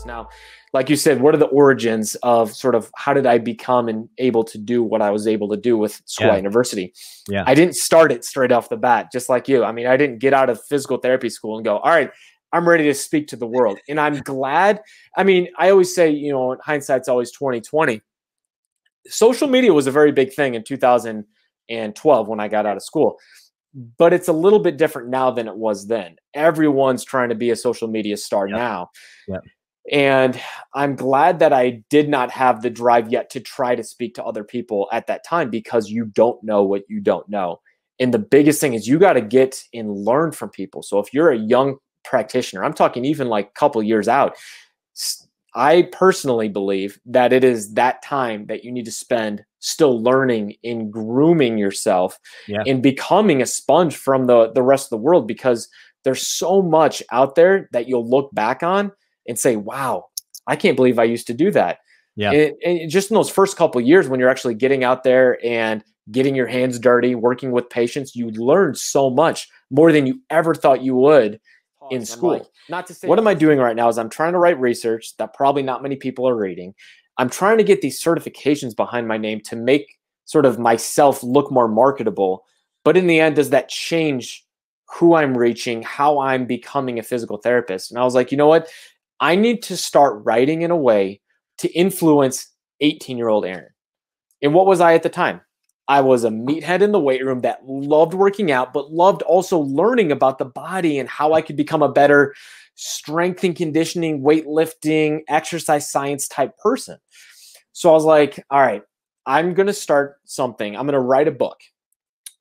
therapist. Now, like you said, what are the origins of sort of how did I become and able to do what I was able to do with Squat University? Yeah. I didn't start it straight off the bat, just like you. I mean, I didn't get out of physical therapy school and go, all right, I'm ready to speak to the world. And I'm glad. I mean, I always say, you know, hindsight's always 20/20. Social media was a very big thing in 2012 when I got out of school. But it's a little bit different now than it was then. Everyone's trying to be a social media star now. Yep. And I'm glad that I did not have the drive yet to try to speak to other people at that time, because you don't know what you don't know. And the biggest thing is you got to get and learn from people. So if you're a young practitioner, I'm talking even like a couple years out, I personally believe that it is that time that you need to spend still learning and grooming yourself and becoming a sponge from the rest of the world, because there's so much out there that you'll look back on and say, wow, I can't believe I used to do that. Yeah. And just in those first couple of years when you're actually getting out there and getting your hands dirty, working with patients, you learn so much more than you ever thought you would in school. Like, not to say what am I doing right now is I'm trying to write research that probably not many people are reading. I'm trying to get these certifications behind my name to make sort of myself look more marketable. But in the end, does that change who I'm reaching, how I'm becoming a physical therapist? And I was like, you know what? I need to start writing in a way to influence 18-year-old Aaron. And what was I at the time? I was a meathead in the weight room that loved working out, but loved also learning about the body and how I could become a better strength and conditioning, weightlifting, exercise science type person. So I was like, all right, I'm going to start something. I'm going to write a book.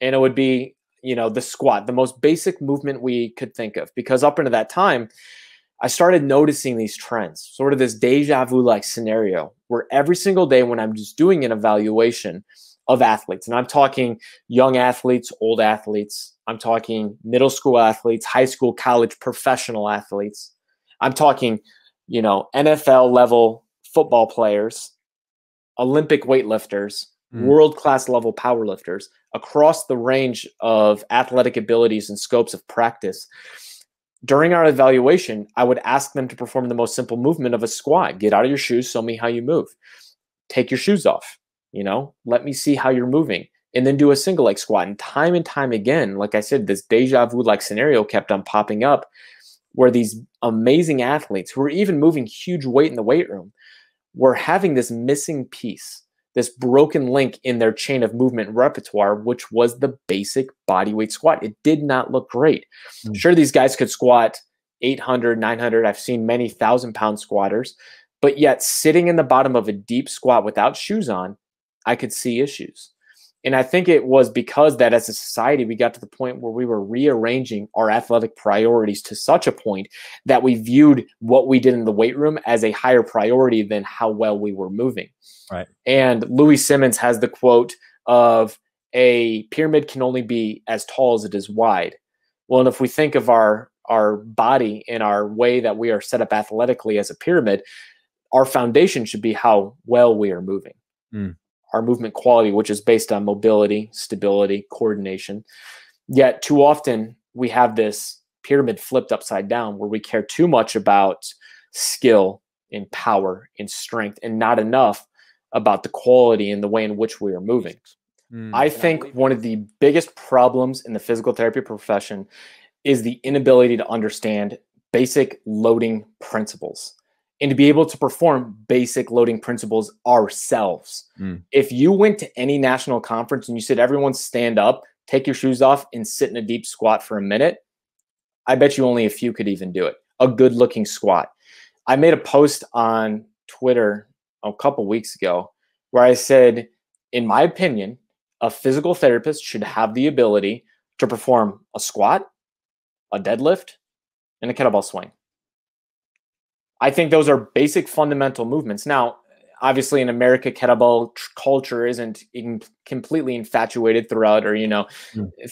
And it would be, you know, the squat, the most basic movement we could think of. Because up until that time, I started noticing these trends, sort of this deja vu-like scenario where every single day when I'm just doing an evaluation of athletes, and I'm talking young athletes, old athletes, I'm talking middle school athletes, high school, college, professional athletes, I'm talking, you know, NFL level football players, Olympic weightlifters, world-class level powerlifters, across the range of athletic abilities and scopes of practice. During our evaluation, I would ask them to perform the most simple movement of a squat. Get out of your shoes, show me how you move. Take your shoes off, you know, let me see how you're moving. And then do a single leg squat. And time again, like I said, this deja vu-like scenario kept on popping up where these amazing athletes who were even moving huge weight in the weight room were having this missing piece, this broken link in their chain of movement repertoire, which was the basic bodyweight squat. It did not look great. Sure, these guys could squat 800, 900. I've seen many 1,000-pound squatters, but yet sitting in the bottom of a deep squat without shoes on, I could see issues. And I think it was because that as a society, we got to the point where we were rearranging our athletic priorities to such a point that we viewed what we did in the weight room as a higher priority than how well we were moving. Right. And Louis Simmons has the quote of, a pyramid can only be as tall as it is wide. Well, and if we think of our body and our way that we are set up athletically as a pyramid, our foundation should be how well we are moving. Our movement quality, which is based on mobility, stability, coordination. Yet too often we have this pyramid flipped upside down where we care too much about skill and power and strength and not enough about the quality and the way in which we are moving. I think one of the biggest problems in the physical therapy profession is the inability to understand basic loading principles and to be able to perform basic loading principles ourselves. If you went to any national conference and you said, everyone stand up, take your shoes off and sit in a deep squat for a minute, I bet you only a few could even do it. A good looking squat. I made a post on Twitter a couple weeks ago where I said, in my opinion, a physical therapist should have the ability to perform a squat, a deadlift, and a kettlebell swing. I think those are basic fundamental movements. Now, obviously in America, kettlebell culture isn't completely infatuated throughout, or, you know,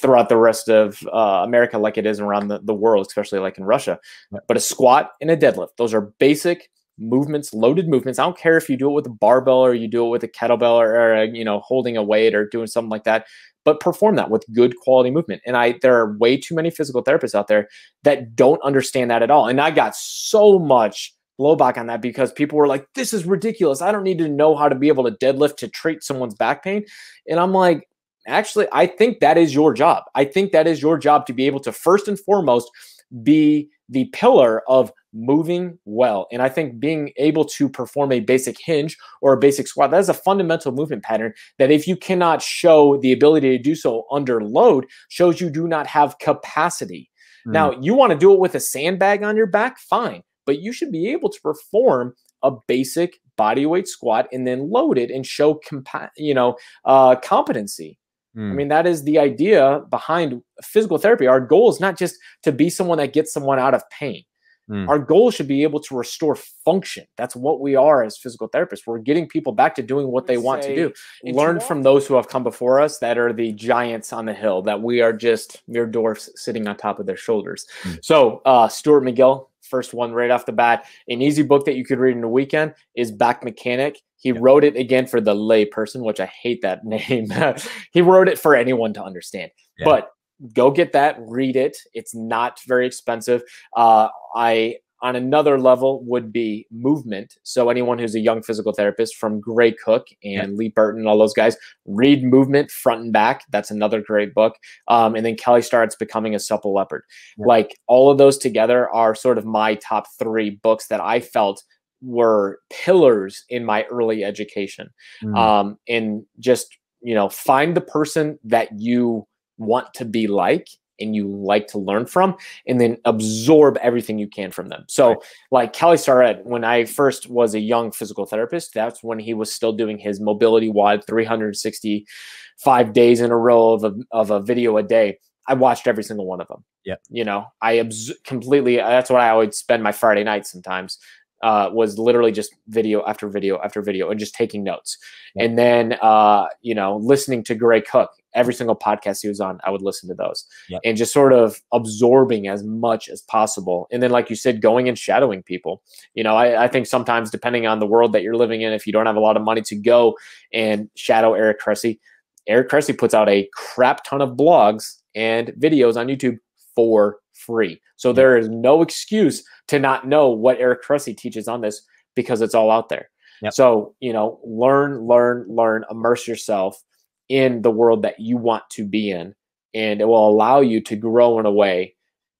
throughout the rest of America like it is around the world, especially like in Russia. But a squat and a deadlift, those are basic movements, loaded movements. I don't care if you do it with a barbell or you do it with a kettlebell or you know, holding a weight or doing something like that, but perform that with good quality movement. And there are way too many physical therapists out there that don't understand that at all. And I got so much blowback on that because people were like, this is ridiculous. I don't need to know how to be able to deadlift to treat someone's back pain. And I'm like, actually, I think that is your job. I think that is your job to be able to first and foremost be the pillar of moving well. And I think being able to perform a basic hinge or a basic squat, that is a fundamental movement pattern that if you cannot show the ability to do so under load, shows you do not have capacity. Now, you want to do it with a sandbag on your back, fine, but you should be able to perform a basic bodyweight squat and then load it and show competency. I mean, that is the idea behind physical therapy. Our goal is not just to be someone that gets someone out of pain. Our goal should be able to restore function. That's what we are as physical therapists. We're getting people back to doing what they want to do. Learn from those who have come before us that are the giants on the hill, that we are just mere dwarfs sitting on top of their shoulders. So Stuart McGill, first one right off the bat, an easy book that you could read in a weekend is Back Mechanic. He wrote it again for the lay person, which I hate that name. He wrote it for anyone to understand, but go get that, read it. It's not very expensive. On another level would be Movement. So anyone who's a young physical therapist, from Gray Cook and Lee Burton, all those guys, read Movement front and back. That's another great book. And then Kelly Starrett's Becoming a Supple Leopard. Like, all of those together are sort of my top 3 books that I felt were pillars in my early education. And just, find the person that you want to be like and you like to learn from, and then absorb everything you can from them. So like Kelly Starrett, when I first was a young physical therapist, that's when he was still doing his mobility WOD 365 days in a row of a video a day. I watched every single one of them. I completely, that's what I always spend my Friday nights sometimes. Was literally just video after video after video and just taking notes. And then, listening to Gray Cook, every single podcast he was on, I would listen to those and just sort of absorbing as much as possible. And then, like you said, going and shadowing people. I think sometimes, depending on the world that you're living in, if you don't have a lot of money to go and shadow Eric Cressy puts out a crap ton of blogs and videos on YouTube for free. So there is no excuse to not know what Eric Cressy teaches on this, because it's all out there. So, learn, immerse yourself in the world that you want to be in, and it will allow you to grow in a way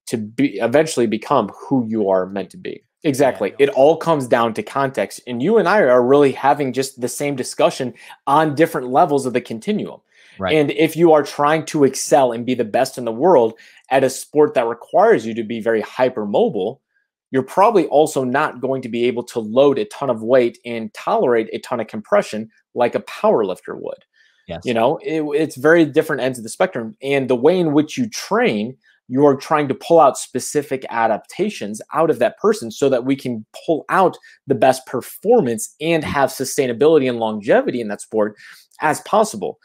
to eventually become who you are meant to be. Exactly. It all comes down to context, and you and I are really having just the same discussion on different levels of the continuum. And if you are trying to excel and be the best in the world at a sport that requires you to be very hypermobile, you're probably also not going to be able to load a ton of weight and tolerate a ton of compression like a power lifter would. It's very different ends of the spectrum. And the way in which you train, you are trying to pull out specific adaptations out of that person so that we can pull out the best performance and have sustainability and longevity in that sport as possible.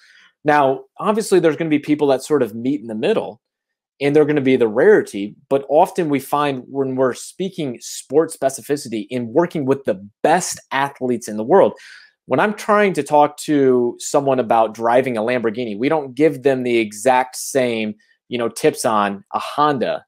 Now, obviously, there's going to be people that sort of meet in the middle, and they're going to be the rarity. But often we find, when we're speaking sport specificity in working with the best athletes in the world, when I'm trying to talk to someone about driving a Lamborghini, we don't give them the exact same, tips on a Honda.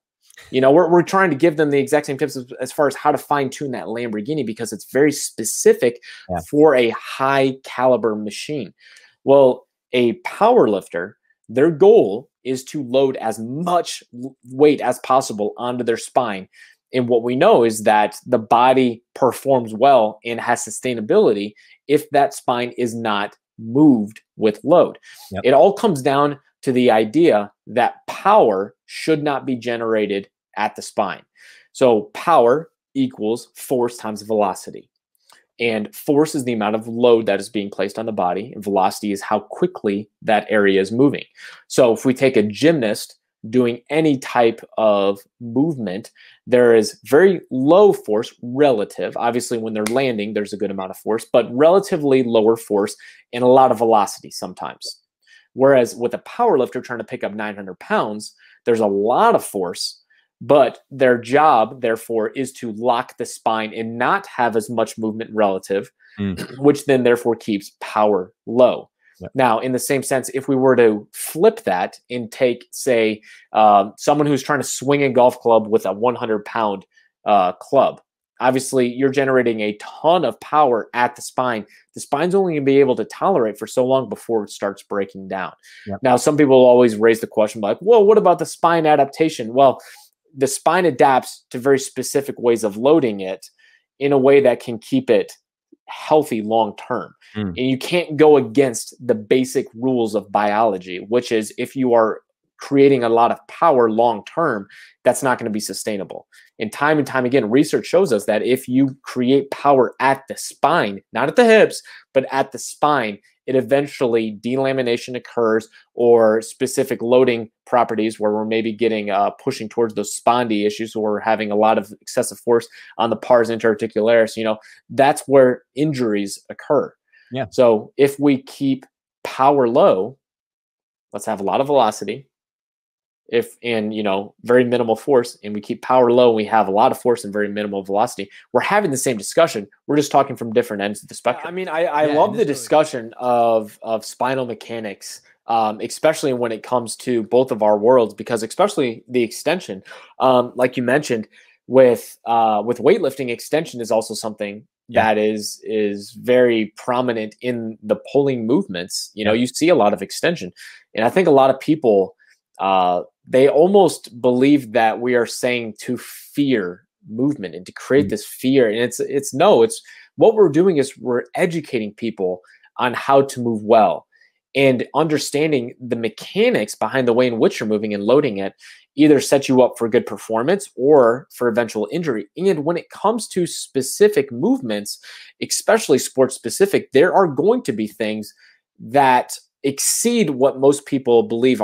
We're trying to give them the exact same tips as far as how to fine tune that Lamborghini, because it's very specific for a high caliber machine. Well, a power lifter, their goal is to load as much weight as possible onto their spine. And what we know is that the body performs well and has sustainability if that spine is not moved with load. It all comes down to the idea that power should not be generated at the spine. So power equals force times velocity. And force is the amount of load that is being placed on the body, and velocity is how quickly that area is moving. So if we take a gymnast doing any type of movement, there is very low force relative. Obviously, when they're landing, there's a good amount of force, but relatively lower force and a lot of velocity sometimes. Whereas with a power lifter trying to pick up 900 pounds, there's a lot of force, but their job, therefore, is to lock the spine and not have as much movement relative, which then therefore keeps power low. Now, in the same sense, if we were to flip that and take, say, someone who's trying to swing a golf club with a 100-pound club, obviously you're generating a ton of power at the spine. The spine's only going to be able to tolerate for so long before it starts breaking down. Yep. Now, some people always raise the question like, well, what about the spine adaptation? Well, the spine adapts to very specific ways of loading it in a way that can keep it healthy long term. And you can't go against the basic rules of biology, which is if you are creating a lot of power long term, that's not going to be sustainable. And time again, research shows us that if you create power at the spine, not at the hips, but at the spine, it eventually delamination occurs, or specific loading properties where we're maybe getting pushing towards those spondy issues, or having a lot of excessive force on the pars interarticularis. That's where injuries occur. Yeah. So if we keep power low, let's have a lot of velocity, very minimal force, and we keep power low, and we have a lot of force and very minimal velocity, we're having the same discussion. We're just talking from different ends of the spectrum. I mean, I love the discussion of spinal mechanics, especially when it comes to both of our worlds, because especially the extension, like you mentioned, with weightlifting, extension is also something that is very prominent in the pulling movements. You see a lot of extension, and I think a lot of people, they almost believe that we are saying to fear movement and to create this fear. And it's what we're doing is we're educating people on how to move well, and understanding the mechanics behind the way in which you're moving and loading it either set you up for good performance or for eventual injury. And when it comes to specific movements, especially sports specific, there are going to be things that exceed what most people believe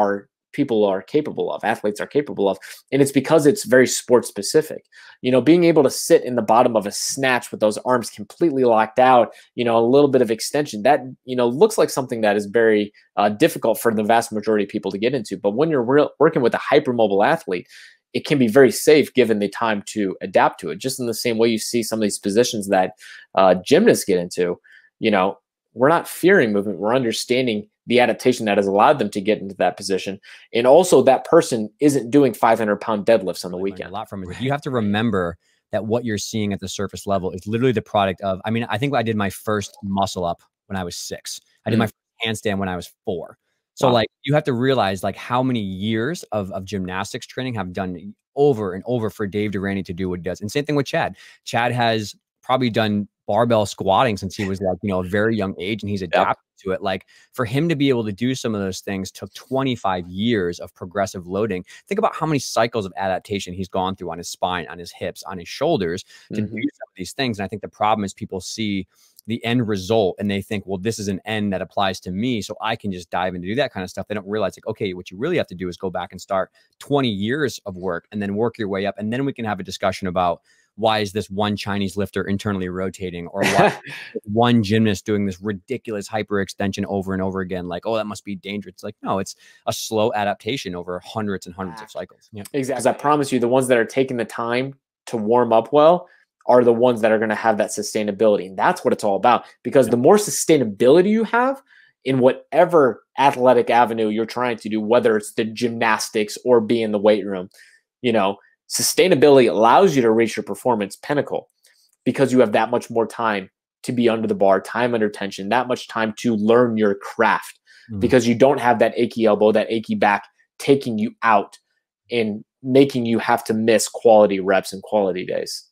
people are capable of, athletes are capable of. And it's because it's very sports specific. Being able to sit in the bottom of a snatch with those arms completely locked out, a little bit of extension, that, looks like something that is very difficult for the vast majority of people to get into. But when you're working with a hypermobile athlete, it can be very safe given the time to adapt to it. Just in the same way you see some of these positions that gymnasts get into, we're not fearing movement. We're understanding the adaptation that has allowed them to get into that position. And also that person isn't doing 500-pound deadlifts on the weekend. A lot from it. You have to remember that what you're seeing at the surface level is literally the product of, I think I did my first muscle up when I was 6. I did my first handstand when I was 4. So you have to realize how many years of gymnastics training have done over and over for Dave Durante to do what he does. And same thing with Chad. Chad has probably done barbell squatting since he was a very young age, and he's adapted to it. For him to be able to do some of those things took 25 years of progressive loading. Think about how many cycles of adaptation he's gone through on his spine, on his hips, on his shoulders to do some of these things. And I think the problem is people see the end result and they think, well, this is an end that applies to me, so I can just dive into do that kind of stuff. They don't realize okay, what you really have to do is go back and start 20 years of work and then work your way up. And then we can have a discussion about why is this one Chinese lifter internally rotating, or why one gymnast doing this ridiculous hyperextension over and over again? That must be dangerous. It's no, it's a slow adaptation over hundreds and hundreds of cycles. Yeah, exactly. Because I promise you, the ones that are taking the time to warm up well are the ones that are going to have that sustainability. And that's what it's all about. Because the more sustainability you have in whatever athletic avenue you're trying to do, whether it's the gymnastics or be in the weight room, sustainability allows you to reach your performance pinnacle because you have that much more time to be under the bar, time under tension, that much time to learn your craft, because you don't have that achy elbow, that achy back taking you out and making you have to miss quality reps and quality days.